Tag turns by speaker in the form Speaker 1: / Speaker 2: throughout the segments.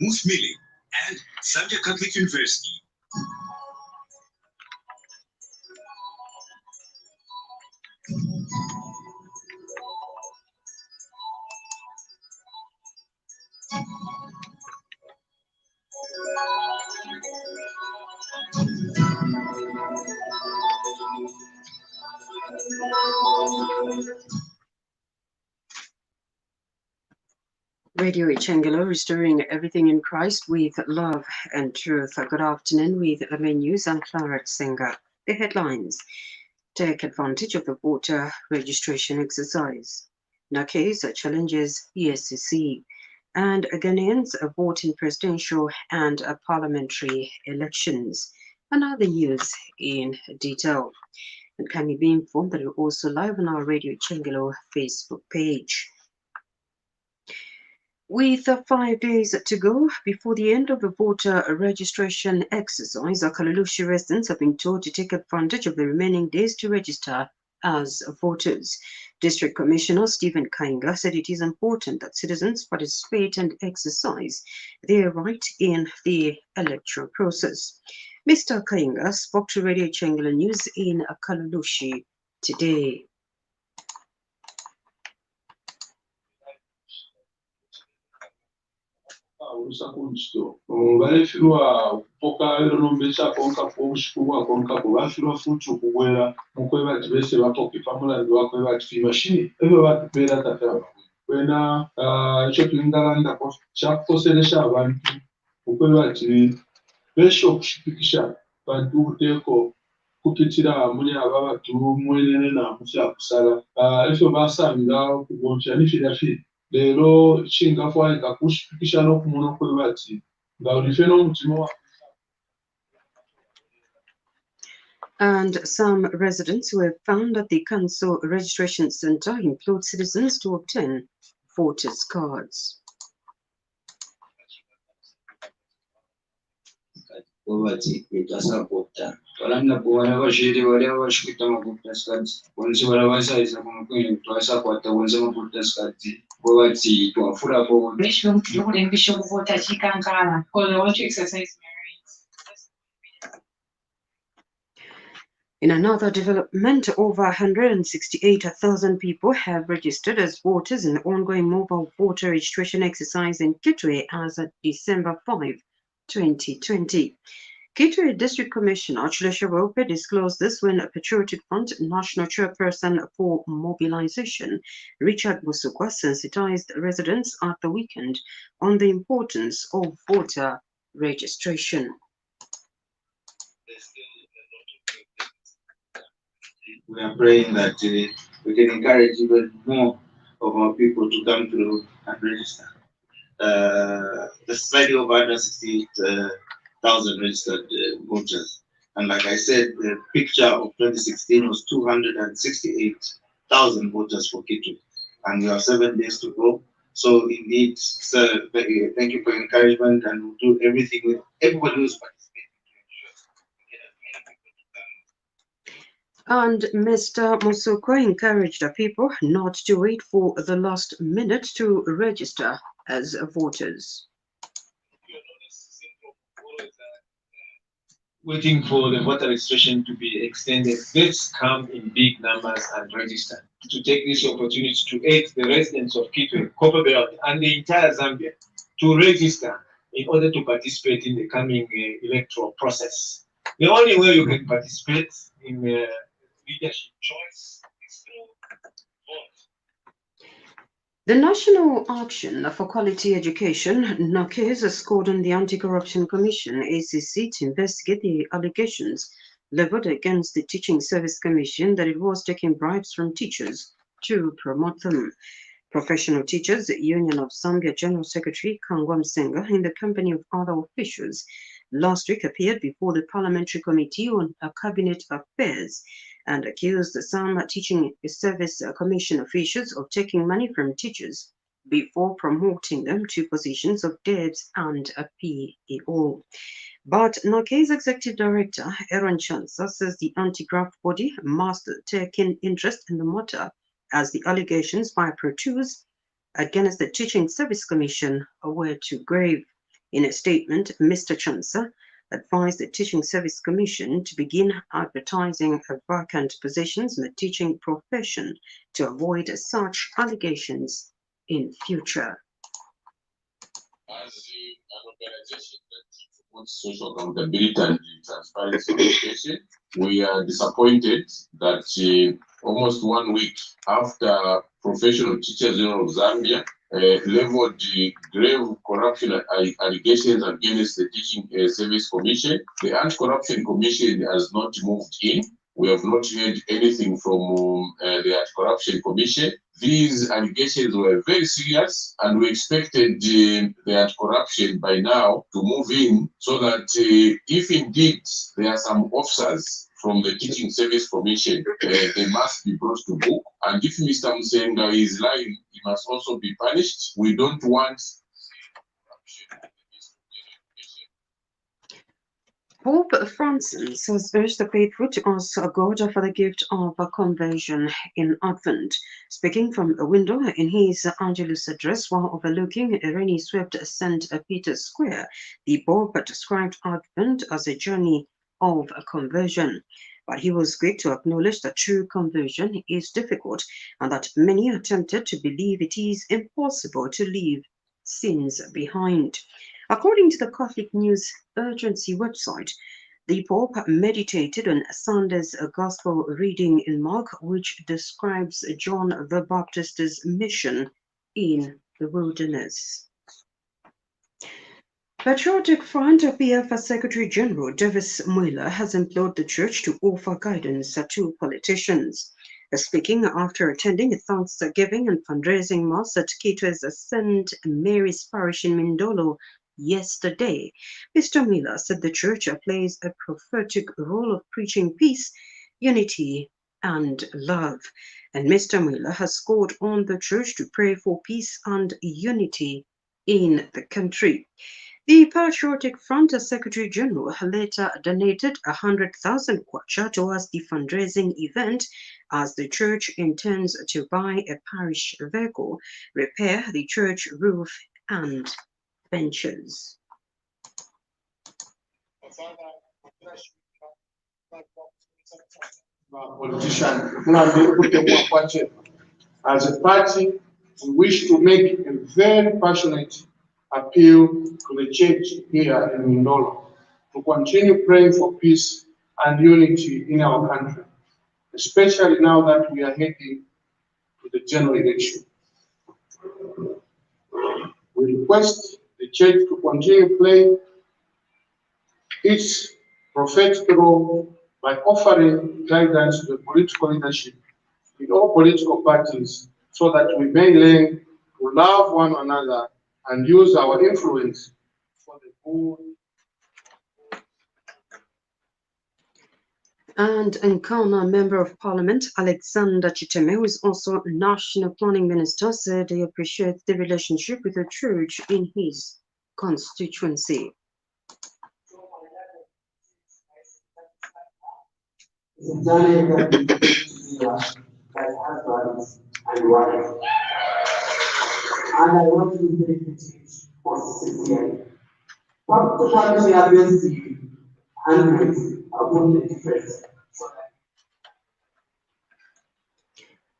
Speaker 1: Moose Milling, and Zambia Catholic University.
Speaker 2: Radio Ichangelo, restoring everything in Christ with love and truth. Good afternoon with the main news. I'm Clara Singer. The headlines. Take advantage of the voter registration exercise. Nakes challenges ESCC. And Ghanaians vote in presidential and parliamentary elections. And other news in detail. And can you be informed that we're also live on our Radio Ichangelo Facebook page. With 5 days to go before the end of the voter registration exercise, Kalalushi residents have been told to take advantage of the remaining days to register as voters. District Commissioner Stephen Kainga said it is important that citizens participate and exercise their right in the electoral process. Mr. Kainga spoke to Radio Ichangelo News in Kalalushi today.
Speaker 3: Balefirwa okupoka eronombecha konka kubushikubwa konka kubafirwa futu kuwera mukweba tibese bapoke pamulandi wakweba tifimashini ebe batupera tataba kwena icho tulingalanda ko chakoselesha abantu mukweba tibi besho kushipikisha bantu uteko kupitira muli aba batu mwenene na musya kusala efyo basanga kugoncha nifirafi lero chingafwa ikakushipikisha no kumuno kwebati ngaulifeno mutima wa.
Speaker 2: And some residents who have found that the council registration center employed citizens to obtain voters' cards. In another development, over 168,000 people have registered as voters in the ongoing mobile voter registration exercise in Kitwe as of December 5, 2020. Kitwe District Commissioner Chilesha Rope disclosed this when a Patriotic Front National Chairperson for Mobilization, Richard Musukwa, sensitized residents at the weekend on the importance of voter registration.
Speaker 4: We are praying that we can encourage even more of our people to come through and register. There's slightly over 168,000 registered voters. And like I said, the picture of 2016 was 268,000 voters for Kitwe. And we have 7 days to go. So indeed, sir, thank you for your encouragement, and we'll do everything with everybody who's participating.
Speaker 2: And Mr. Musoko encouraged the people not to wait for the last minute to register as voters.
Speaker 5: Waiting for the voter registration to be extended, let's come in big numbers and register. To take this opportunity to aid the residents of Kitwe, Copperbelt, and the entire Zambia to register in order to participate in the coming electoral process. The only way you can participate in leadership choice is through vote.
Speaker 2: The National Action for Quality Education, NAQUES, has called on the Anti-Corruption Commission, ACC, to investigate the allegations leveled against the Teaching Service Commission that it was taking bribes from teachers to promote them. Professional Teachers Union of Zambia General Secretary Kangwa Msenga, in the company of other officials, last week appeared before the Parliamentary Committee on Cabinet Affairs and accused some Teaching Service Commission officials of taking money from teachers before promoting them to positions of DEBS and a PEO. But NAQUES Executive Director Aaron Chansa says the anti-graft body must take in interest in the matter, as the allegations by Proteus against the Teaching Service Commission were too grave. In a statement, Mr. Chansa advised the Teaching Service Commission to begin advertising vacant positions in the teaching profession to avoid such allegations in future.
Speaker 3: As an organization that promotes social accountability and transparency in education, we are disappointed that almost 1 week after Professional Teachers Union of Zambia leveled grave corruption allegations against the Teaching Service Commission, the Anti-Corruption Commission has not moved in. We have not heard anything from the Anti-Corruption Commission. These allegations were very serious, and we expected the Anti-Corruption by now to move in so that if indeed there are some officers from the Teaching Service Commission, they must be brought to book. And if Mr. Musenga is lying, he must also be punished. We don't want corruption.
Speaker 2: Pope Francis has urged the faithful to ask God for the gift of conversion in Advent. Speaking from a window in his Angelus address while overlooking a rainy-swept St. Peter's Square, the Pope described Advent as a journey of conversion. But he was quick to acknowledge that true conversion is difficult and that many are tempted to believe it is impossible to leave sins behind. According to the Catholic News Urgency website, the Pope meditated on Sunday's Gospel reading in Mark, which describes John the Baptist's mission in the wilderness. Patriotic Front PF Secretary General Davis Mwila has implored the Church to offer guidance to politicians. Speaking after attending a Thanksgiving and fundraising mass at Kitwe's St. Mary's Parish in Mindolo yesterday, Mr. Miller said the Church plays a prophetic role of preaching peace, unity, and love. And Mr. Miller has called on the Church to pray for peace and unity in the country. The Patriotic Front Secretary General later donated 100,000 kwacha towards the fundraising event as the church intends to buy a parish vehicle, repair the church roof, and benches.
Speaker 6: As a party, we wish to make a very passionate appeal to the church here in Mindolo to continue praying for peace and unity in our country, especially now that we are heading to the general election. We request the church to continue playing its prophetic role by offering guidance to the political leadership in all political parties so that we may learn to love one another and use our influence for the good.
Speaker 2: And Nkana Member of Parliament Alexander Chiteme, who is also National Planning Minister, said he appreciates the relationship with the church in his constituency.
Speaker 7: It's a journey that we together as husbands and wives. And I want to dedicate it for CCI. Particularly address the hundreds about the difference.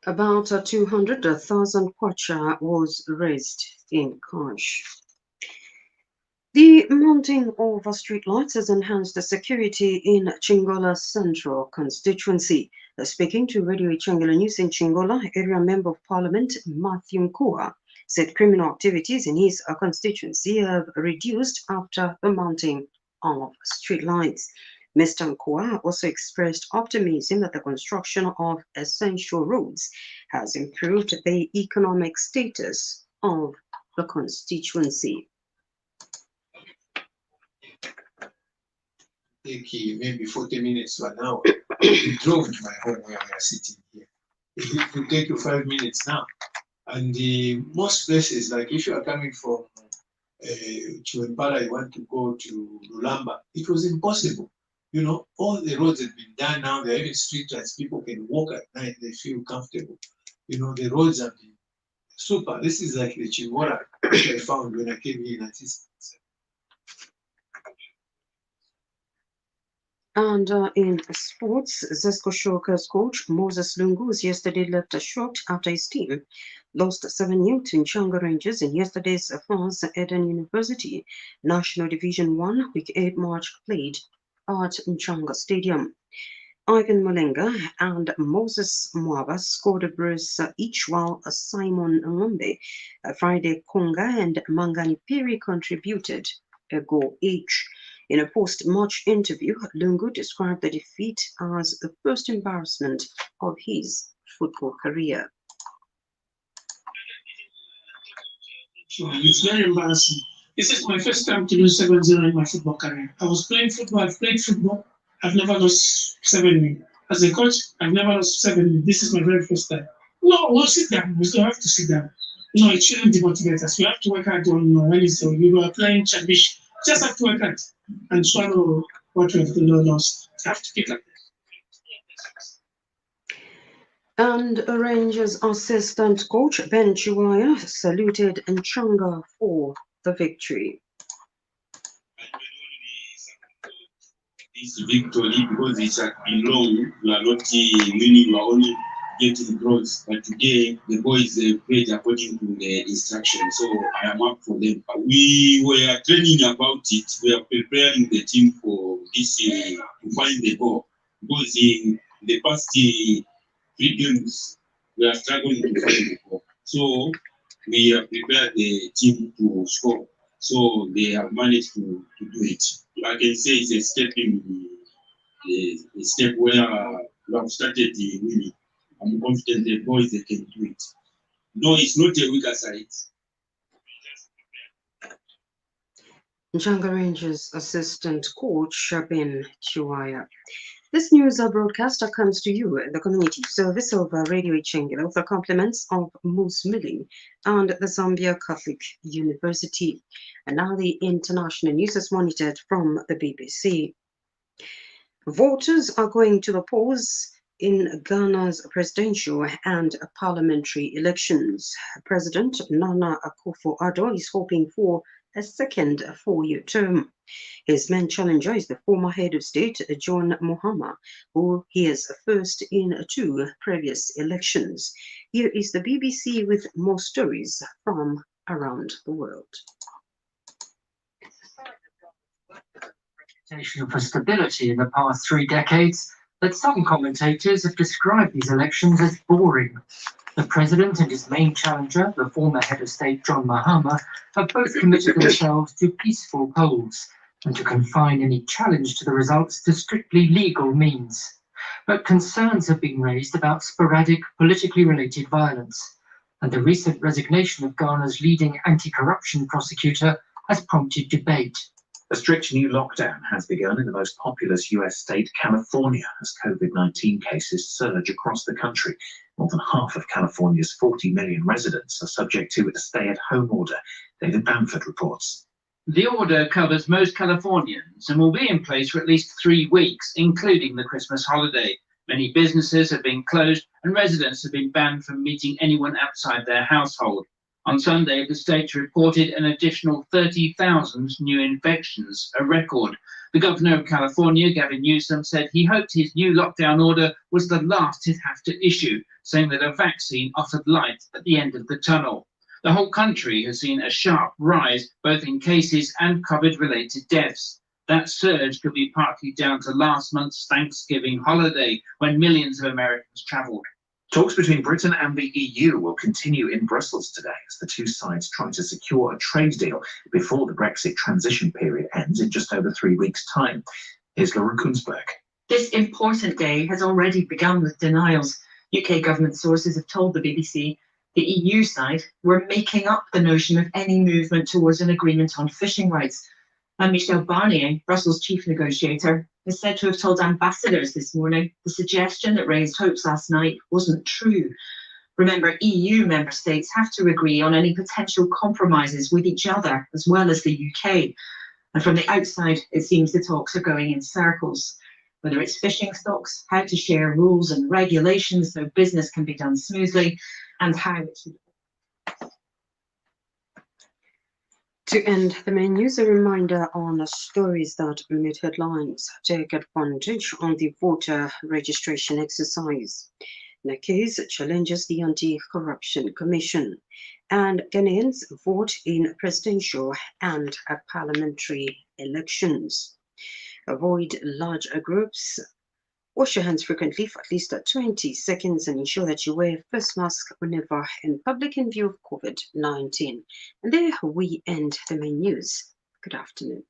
Speaker 2: About 200,000 kwacha was raised in cash. The mounting of street lights has enhanced the security in Chingola Central constituency. Speaking to Radio Ichangala News in Chingola, Area Member of Parliament Matthew Nkua said criminal activities in his constituency have reduced after the mounting of street lights. Mr. Nkua also expressed optimism that the construction of essential roads has improved the economic status of the constituency.
Speaker 5: Take maybe 40 minutes to an hour. We drove to my home where we are sitting here. It will take you 5 minutes now. And most places, like if you are coming from Chiwembala, you want to go to Lulamba, it was impossible. You know, all the roads have been done now. There are even street lights. People can walk at night. They feel comfortable. You know, the roads have been Super. This is like the chimora I found when I came in at this.
Speaker 2: And in sports, Zesco Shokers coach Moses Lungus yesterday left shocked after his team lost 7-0 to Nchanga Rangers in yesterday's France Eden University National Division 1 Week 8 match played at Nchanga Stadium. Ivan Malenga and Moses Mwaba scored a brace each, while Simon Ngombe, Friday Konga, and Mangani Piri contributed a goal each. In a post-match interview, Lungu described the defeat as the first embarrassment of his football career.
Speaker 8: It's very embarrassing. This is my first time to lose 7-0 in my football career. I was playing football, I've played football, I've never lost 7-0. As a coach, I've never lost 7-0. This is my very first time. No, we'll sit down. We still have to sit down. No, it shouldn't demotivate us. We have to work hard on when it's we were playing Chabish. Just have to work hard and swallow what we have lost. Have to pick up.
Speaker 2: And Rangers assistant coach Ben Chiwaya saluted Nchanga for the victory.
Speaker 1: This victory, because it had been long, we are not winning, we are only getting close. But today, the boys played according to the instructions, so I am up for them. We were training about it, we are preparing the team for this to find the goal. Because in the past 3 games, we are struggling to find the goal. So we have prepared the team to score. So they have managed to do it. I can say it's a step where we have started the winning. I'm confident the boys they can do it. No, it's not a weaker side.
Speaker 2: Nchanga Rangers assistant coach Ben Chiwaya. This news broadcaster comes to you the community service of Radio Ichengela with the compliments of Moose Milling and the Zambia Catholic University. And now the international news is monitored from the BBC. Voters are going to the polls in Ghana's presidential and parliamentary elections. President Nana Akufo-Addo is hoping for a second 4-year term. His main challenger is the former head of state, John Mahama, who he is first in 2 previous elections. Here is the BBC with more stories from around the world.
Speaker 9: For stability in the past 3 decades, that some commentators have described these elections as boring. The president and his main challenger, the former head of state John Mahama, have both committed themselves to peaceful polls and to confine any challenge to the results to strictly legal means. But concerns have been raised about sporadic politically related violence, and the recent resignation of Ghana's leading anti-corruption prosecutor has prompted debate.
Speaker 10: A strict new lockdown has begun in the most populous US state, California, as COVID-19 cases surge across the country. More than half of California's 40 million residents are subject to a stay-at-home order. David Bamford reports.
Speaker 11: The order covers most Californians and will be in place for at least 3 weeks, including the Christmas holiday. Many businesses have been closed and residents have been banned from meeting anyone outside their household. On Sunday, the state reported an additional 30,000 new infections, a record. The governor of California, Gavin Newsom, said he hoped his new lockdown order was the last he'd have to issue, saying that a vaccine offered light at the end of the tunnel. The whole country has seen a sharp rise, both in cases and COVID-related deaths. That surge could be partly down to last month's Thanksgiving holiday, when millions of Americans travelled.
Speaker 10: Talks between Britain and the EU will continue in Brussels today as the 2 sides try to secure a trade deal before the Brexit transition period ends in just over 3 weeks' time. Here's Laura Kunzberg.
Speaker 12: This important day has already begun with denials. UK government sources have told the BBC the EU side were making up the notion of any movement towards an agreement on fishing rights. And Michel Barnier, Brussels chief negotiator, is said to have told ambassadors this morning the suggestion that raised hopes last night wasn't true. Remember, EU member states have to agree on any potential compromises with each other, as well as the UK. And from the outside, it seems the talks are going in circles. Whether it's fishing stocks, how to share rules and regulations so business can be done smoothly, and how it should.
Speaker 2: To end the main news, a reminder on stories that made headlines. Take advantage on the voter registration exercise. Nakis challenges the Anti-Corruption Commission. And Ghanaians vote in presidential and parliamentary elections. Avoid large groups. Wash your hands frequently for at least 20 seconds and ensure that you wear a face mask whenever in public in view of COVID-19. And there we end the main news. Good afternoon.